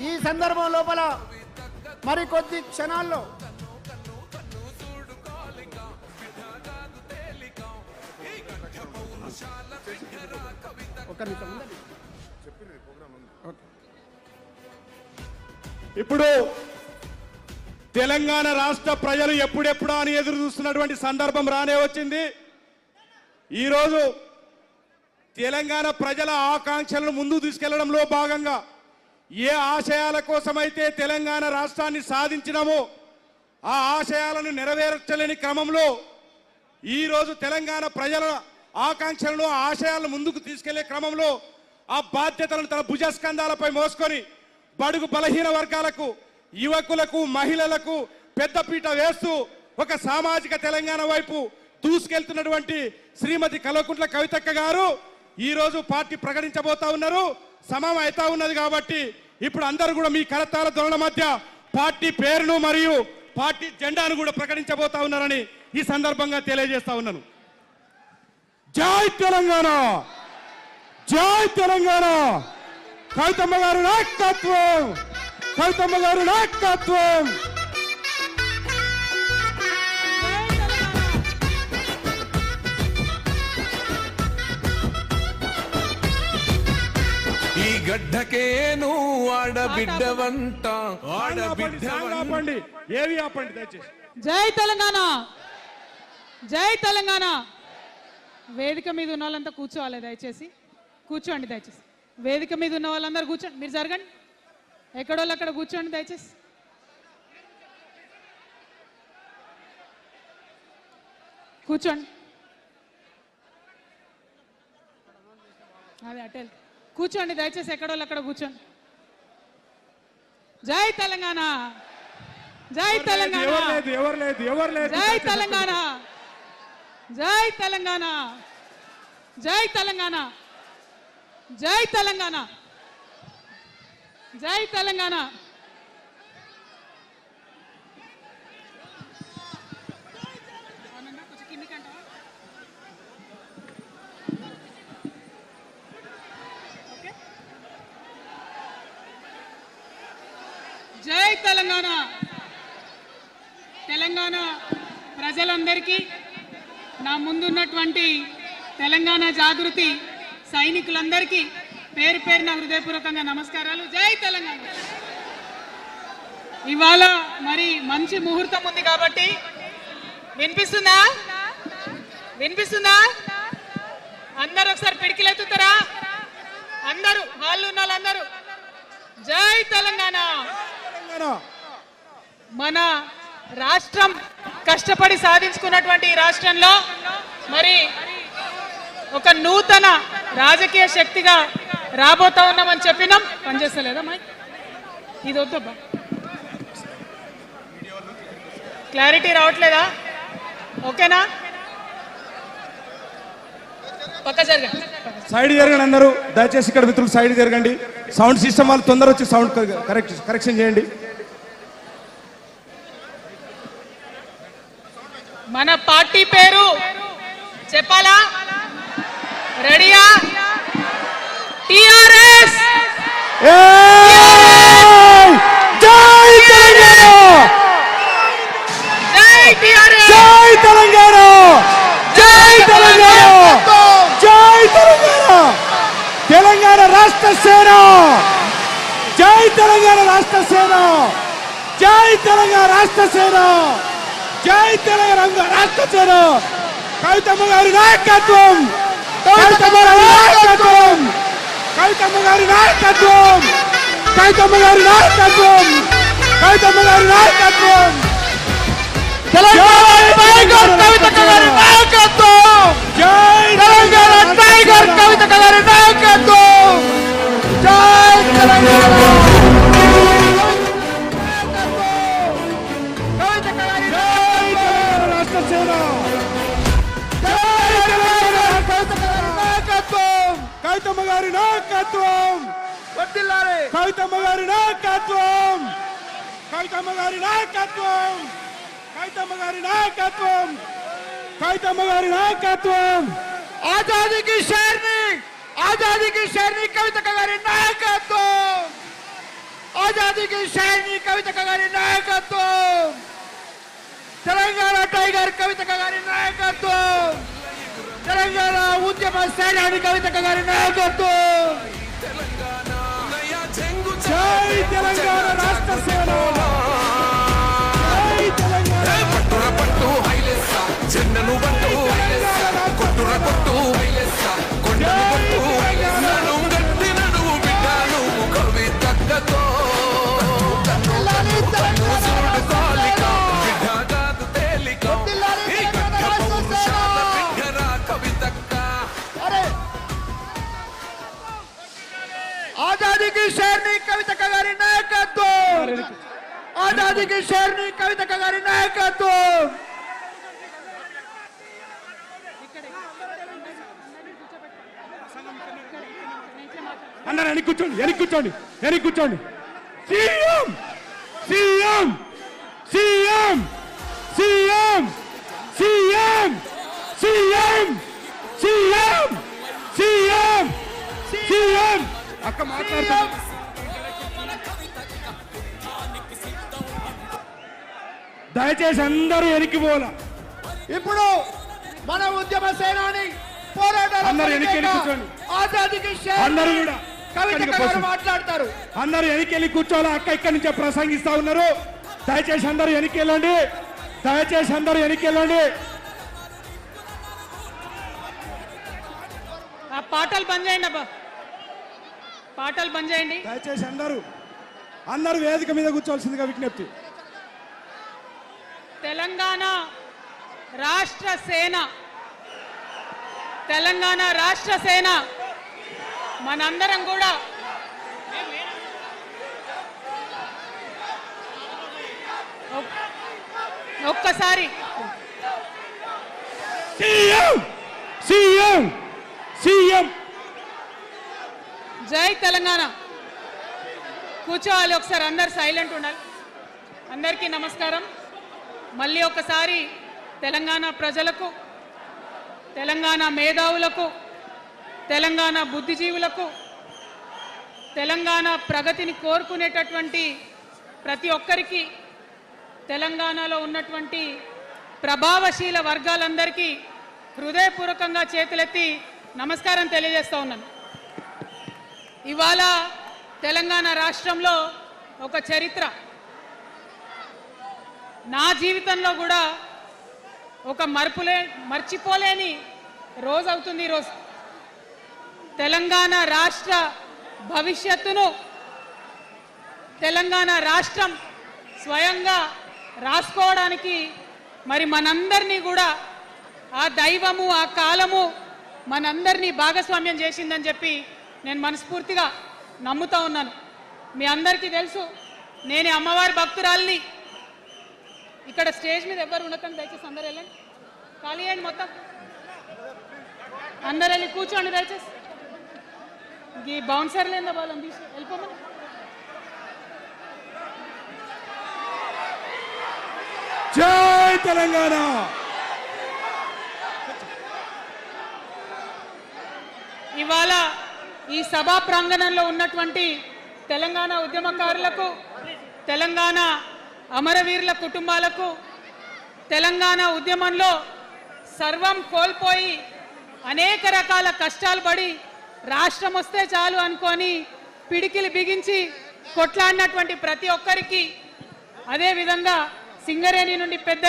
ఈ సందర్భం లోపల మరి కొద్ది క్షణాల్లో ఇప్పుడు తెలంగాణ రాష్ట్ర ప్రజలు ఎప్పుడెప్పుడా అని ఎదురు చూస్తున్నటువంటి సందర్భం రానే వచ్చింది. ఈరోజు తెలంగాణ ప్రజల ఆకాంక్షలను ముందుకు తీసుకెళ్లడంలో భాగంగా ఏ ఆశయాల కోసమైతే తెలంగాణ రాష్ట్రాన్ని సాధించినామో ఆ ఆశయాలను నెరవేర్చలేని క్రమంలో ఈరోజు తెలంగాణ ప్రజల ఆకాంక్షలను ఆశయాలను ముందుకు తీసుకెళ్లే క్రమంలో ఆ బాధ్యతలను తన భుజస్కంధాలపై మోసుకొని బడుగు బలహీన వర్గాలకు, యువకులకు, మహిళలకు పెద్దపీట వేస్తూ ఒక సామాజిక తెలంగాణ వైపు దూసుకెళ్తున్నటువంటి శ్రీమతి కల్వకుంట్ల కవితక్క గారు ఈరోజు పార్టీ ప్రకటించబోతా ఉన్నారు. సమయం అవుతా ఉన్నది కాబట్టి ఇప్పుడు అందరూ కూడా మీ కరతాళ ధ్వనుల మధ్య పార్టీ పేరును మరియు పార్టీ జెండాను కూడా ప్రకటించబోతా ఉన్నారని ఈ సందర్భంగా తెలియజేస్తా ఉన్నాను. జై తెలంగాణ, జై తెలంగాణ. కవితమ్మ గారు నాయకత్వం, కవితమ్మ గారు నాయకత్వం. ఈ గడ్డకే నువ్వు ఆడబిడ్డవంట, ఆడబిడ్డవండి. ఏవి ఆపండి దయచేసి. జై తెలంగాణ, జై తెలంగాణ. వేదిక మీద ఉన్న వాళ్ళంతా కూర్చోవాలి దయచేసి, కూర్చోండి దయచేసి. వేదిక మీద ఉన్న వాళ్ళందరూ కూర్చోండి, మీరు జరగండి, ఎక్కడోళ్ళు అక్కడ కూర్చోండి దయచేసి. కూర్చోండి, అదే అటెల్ కూర్చోండి దయచేసి, ఎక్కడోళ్ళు అక్కడ కూర్చోండి. జై తెలంగాణ, జై తెలంగాణ, జై తెలంగాణ, జై తెలంగాణ, జై తెలంగాణ, జై తెలంగాణ, జై తెలంగాణ. జై తెలంగాణ. తెలంగాణ ప్రజలందరికీ, నా ముందున్నటువంటి తెలంగాణ జాగృతి సైనికులందరికీ పేరు పేరున హృదయపూర్వకంగా నమస్కారాలు. జై తెలంగాణ. ఇవాళ మరి మంచి ముహూర్తం ఉంది కాబట్టి వినిపిస్తుందా, వినిపిస్తుందా? అందరూ ఒకసారి పిడికిలెత్తుతారా? అందరూ హాల్లో ఉన్న వాళ్ళందరూ జై తెలంగాణ. మన రాష్ట్రం కష్టపడి సాధించుకున్నటువంటి ఈ రాష్ట్రంలో మరి ఒక నూతన రాజకీయ శక్తిగా రాబోతా ఉన్నామని చెప్పినాం. పనిచేస్తలేదా మైక్? ఇది వద్దబ్బా, క్లారిటీ రావట్లేదా? ఓకేనా? పక్క జరగండి, సైడ్ జరగండి అందరూ దయచేసి. ఇక్కడ మిత్రులు సైడ్ జరగండి. సౌండ్ సిస్టమ్ వాళ్ళు తొందర వచ్చి సౌండ్ కరెక్షన్ చేయండి. మన పార్టీ పేరు చెప్పాలా? రెడీయా? టిఆర్ఎస్. జై తెలంగాణ, జై టిఆర్ఎస్, జై తెలంగాణ, జై తెలంగాణ, జై తెలంగాణ. తెలంగాణ రాష్ట్ర సేన, జై తెలంగాణ రాష్ట్ర సేన, జై తెలంగాణ రాష్ట్ర సేన, జై తెలంగాణ రాష్ట్ర సేన. కవితమ్మ గారి నాయకత్వం, కవితమ్మ గారి నాయకత్వం, కవితమ్మ గారి నాయకత్వం, కవితమ్మ గారి నాయకత్వం, కవితమ్మ గారి నాయకత్వం. తెలంగాణ టైగర్ కవితక్క గారి నాయకత్వం, జై తెలంగాణ టైగర్ కవితక్క గారి నాయకత్వం, జై తెలంగాణ. కవితమ్మ గారి నాయకత్వం, కవితమ్మ గారి నాయకత్వం, కవితమ్మ గారి నాయకత్వం, కవితమ్మ గారి నాయకత్వం, కవితమ్మ గారి నాయకత్వం. ఆజాదీకి షేర్ని, ఆజాదీకి షేర్ని కవితక్క గారి నాయకత్వం, ఆజాదీకి షైనీ కవితక్క గారి నాయకత్వం, తెలంగాణ టైగర్ కవితక్క గారి నాయకత్వం, తెలంగాణ ఉద్యమ సేనాని కవితక్క గారి నాయకత్వం. జై తెలంగాణ రాష్ట్ర సేన, జై తెలంగాణ. పట్టుర పట్టు హైలెస్స చెన్నను పట్టు కొట్టుర కొట్టు కొండను పట్టు నడు గట్టి నడువు బిడ్డను కవితక్కతో చూడు కాలిక బిడ్డ కాదు తేలిక ఈ గడ్డ పౌరుషాల బిడ్డరా కవితక్క. ఆజాదీకి షైనీ కవితక్క గారి నాయకత్వం, ఆజాదీకి షైనీ కవితక్క గారి నాయకత్వం. అందరూ వెనక్కి కూర్చోండి, వెనక్కి కూర్చోండి, వెనక్కి కూర్చోండి. CM CM CM CM CM CM CM CM CM అక్క మాట్లాడుతా. దయచేసి అందరూ వెనక్కి పోలా. ఇప్పుడు మన ఉద్యమ సేనాని పోరాటాల అందరూ వెనక్కి ఫలితంగా కూర్చోండి. ఆజాదీకి అందరూ షైనీ కూడా కవితక్క గారు మాట్లాడతారు. అందరూ వెనక్కి వెళ్ళి కూర్చోవాలి. అక్క ఇక్కడి నుంచే ప్రసంగిస్తా ఉన్నారు. దయచేసి అందరూ వెనక్కి వెళ్ళండి, దయచేసి అందరూ వెనక్కి వెళ్ళండి. ఆ పాటలు బంద్ చేయండి అబ్బా, పాటలు బంద్ చేయండి. దయచేసి అందరూ వేదిక మీద కూర్చోవలసిందిగా విజ్ఞప్తి. తెలంగాణ రాష్ట్ర సేన, తెలంగాణ రాష్ట్ర సేన మనందరం కూడా ఒక్కసారి సీఎం సీఎం సీఎం జై తెలంగాణ. కూర్చోవాలి, ఒకసారి అందరు సైలెంట్ ఉండాలి. అందరికీ నమస్కారం. మళ్ళీ ఒకసారి తెలంగాణ ప్రజలకు, తెలంగాణ మేధావులకు, తెలంగాణ బుద్ధిజీవులకు, తెలంగాణ ప్రగతిని కోరుకునేటటువంటి ప్రతి ఒక్కరికి, తెలంగాణలో ఉన్నటువంటి ప్రభావశీల వర్గాలందరికీ హృదయపూర్వకంగా చేతులెత్తి నమస్కారం తెలియజేస్తూ ఉన్నాను. ఇవాళ తెలంగాణ రాష్ట్రంలో ఒక చరిత్ర, నా జీవితంలో కూడా ఒక మర్చిపోలేని రోజు అవుతుంది ఈరోజు. తెలంగాణ రాష్ట్ర భవిష్యత్తును తెలంగాణ రాష్ట్రం స్వయంగా రాసుకోవడానికి మరి మనందరినీ కూడా ఆ దైవము, ఆ కాలము మనందరినీ భాగస్వామ్యం చేసిందని చెప్పి నేను మనస్ఫూర్తిగా నమ్ముతా ఉన్నాను. మీ అందరికీ తెలుసు, నేను అమ్మవారి భక్తురాలిని. ఇక్కడ స్టేజ్ మీద ఎవ్వరు ఉండకండి, దయచేసి అందరు వెళ్ళండి, ఖాళీ అయ్యండి మొత్తం, అందరు వెళ్ళి కూర్చోండి దయచేసి. ఈ బౌన్సర్లు ఏందో వాళ్ళని తీసి వెళ్ళిపోమని. జై తెలంగాణ. ఇవాళ ఈ సభా ప్రాంగణంలో ఉన్నటువంటి తెలంగాణ ఉద్యమకారులకు, తెలంగాణ అమరవీరుల కుటుంబాలకు, తెలంగాణ ఉద్యమంలో సర్వం కోల్పోయి అనేక రకాల కష్టాలు పడి రాష్ట్రం వస్తే చాలు అనుకొని పిడికిలి బిగించి కొట్లాడినటువంటి ప్రతి ఒక్కరికి, అదేవిధంగా సింగరేణి నుండి పెద్ద